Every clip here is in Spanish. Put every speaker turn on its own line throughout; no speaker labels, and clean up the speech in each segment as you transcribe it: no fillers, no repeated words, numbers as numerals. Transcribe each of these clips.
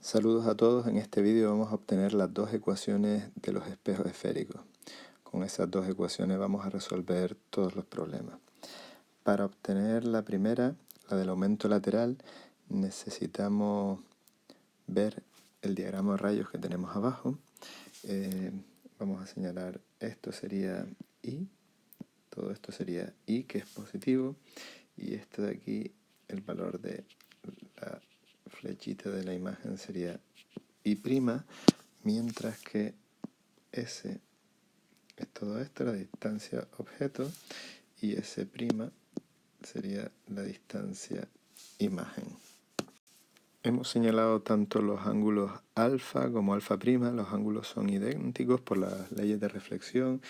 Saludos a todos, en este vídeo vamos a obtener las dos ecuaciones de los espejos esféricos. Con esas dos ecuaciones vamos a resolver todos los problemas. Para obtener la primera, la del aumento lateral, necesitamos ver el diagrama de rayos que tenemos abajo. Vamos a señalar, esto sería I, todo esto sería I, que es positivo, y esto de aquí, el valor de la flechita de la imagen sería I', mientras que S es todo esto, la distancia objeto, y S' sería la distancia imagen. Hemos señalado tanto los ángulos alfa como alfa', los ángulos son idénticos por las leyes de reflexión,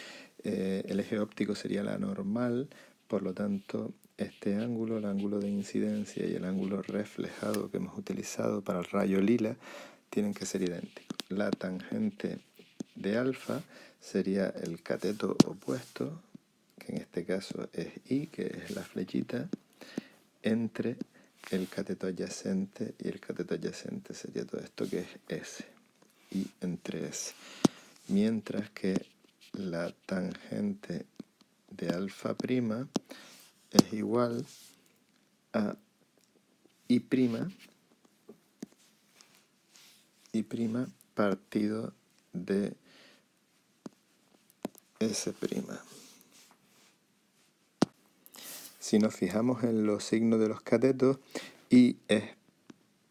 el eje óptico sería la normal, por lo tanto este ángulo, el ángulo de incidencia y el ángulo reflejado que hemos utilizado para el rayo lila tienen que ser idénticos. La tangente de alfa sería el cateto opuesto, que en este caso es I, que es la flechita, entre el cateto adyacente, y el cateto adyacente sería todo esto que es S, I entre S. Mientras que la tangente de alfa' es igual a I', partido de S'. Si nos fijamos en los signos de los catetos, I es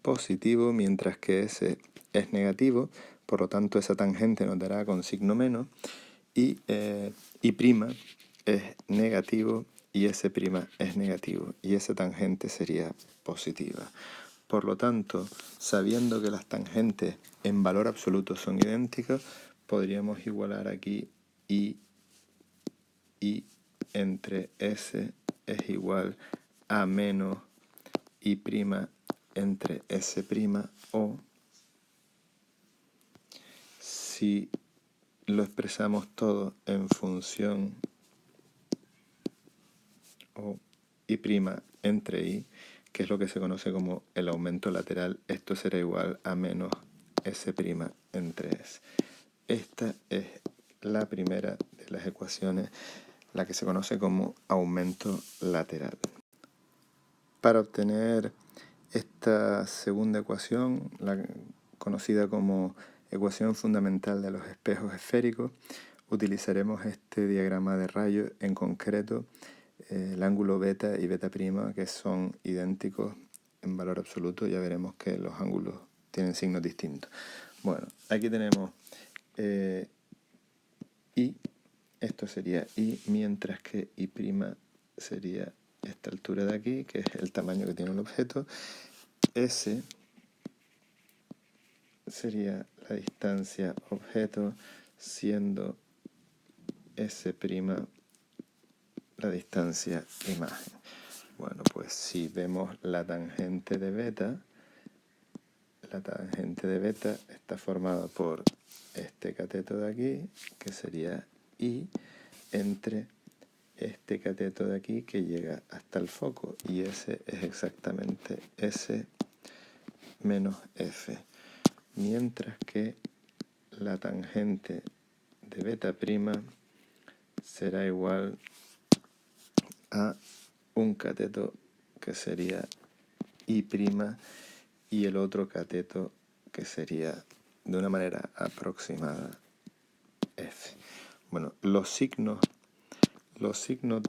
positivo mientras que S es negativo, por lo tanto esa tangente nos dará con signo menos, y I' es negativo y S' es negativo, y esa tangente sería positiva. Por lo tanto, sabiendo que las tangentes en valor absoluto son idénticas, podríamos igualar aquí I entre S es igual a menos I' entre S', o si lo expresamos todo en función o I' entre I, que es lo que se conoce como el aumento lateral, esto será igual a menos S' entre S. Esta es la primera de las ecuaciones, la que se conoce como aumento lateral. Para obtener esta segunda ecuación, la conocida como ecuación fundamental de los espejos esféricos, utilizaremos este diagrama de rayos, en concreto el ángulo beta y beta', que son idénticos en valor absoluto. Ya veremos que los ángulos tienen signos distintos. Bueno, aquí tenemos I, esto sería I, mientras que I' sería esta altura de aquí, que es el tamaño que tiene el objeto. S sería la distancia objeto, siendo S' la distancia imagen. Bueno, pues si vemos la tangente de beta está formada por este cateto de aquí, que sería I, entre este cateto de aquí que llega hasta el foco, y ese es exactamente S menos F, mientras que la tangente de beta' será igual a un cateto que sería I', y el otro cateto que sería, de una manera aproximada, F. Bueno, los signos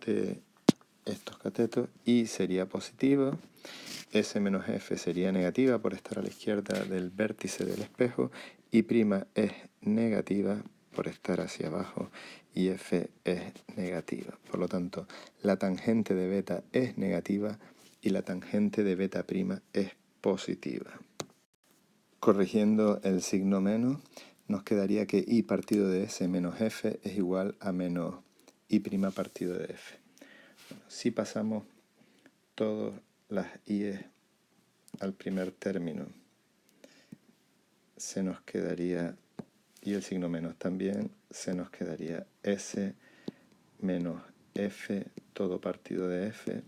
de estos catetos, I sería positivo, S menos F sería negativa por estar a la izquierda del vértice del espejo, I' es negativa por estar hacia abajo, y F es negativa. Por lo tanto, la tangente de beta es negativa y la tangente de beta' es positiva. Corrigiendo el signo menos, nos quedaría que I partido de S menos F es igual a menos I' partido de F. Bueno, si pasamos todas las I's al primer término, se nos quedaría, y el signo menos también, se nos quedaría S menos F todo partido de F,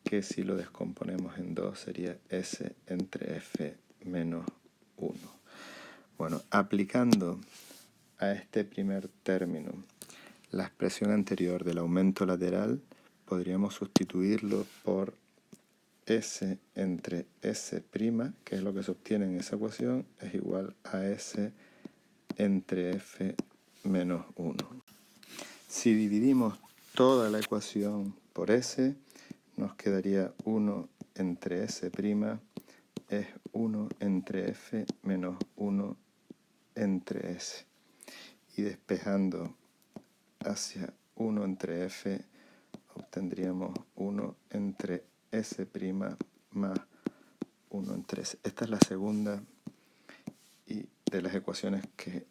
que si lo descomponemos en 2 sería S entre F menos 1. Bueno, aplicando a este primer término la expresión anterior del aumento lateral, podríamos sustituirlo por S entre S', que es lo que se obtiene en esa ecuación, es igual a S entre F menos 1. Si dividimos toda la ecuación por S, nos quedaría 1 entre S' es 1 entre F menos 1 entre S. Y despejando hacia 1 entre F, obtendríamos 1 entre S' más 1 entre S. Esta es la segunda y de las ecuaciones que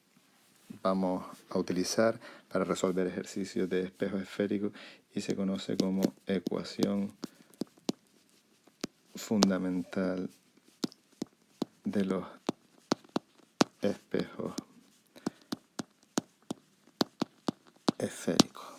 vamos a utilizar para resolver ejercicios de espejos esféricos y se conoce como ecuación fundamental de los espejos esféricos.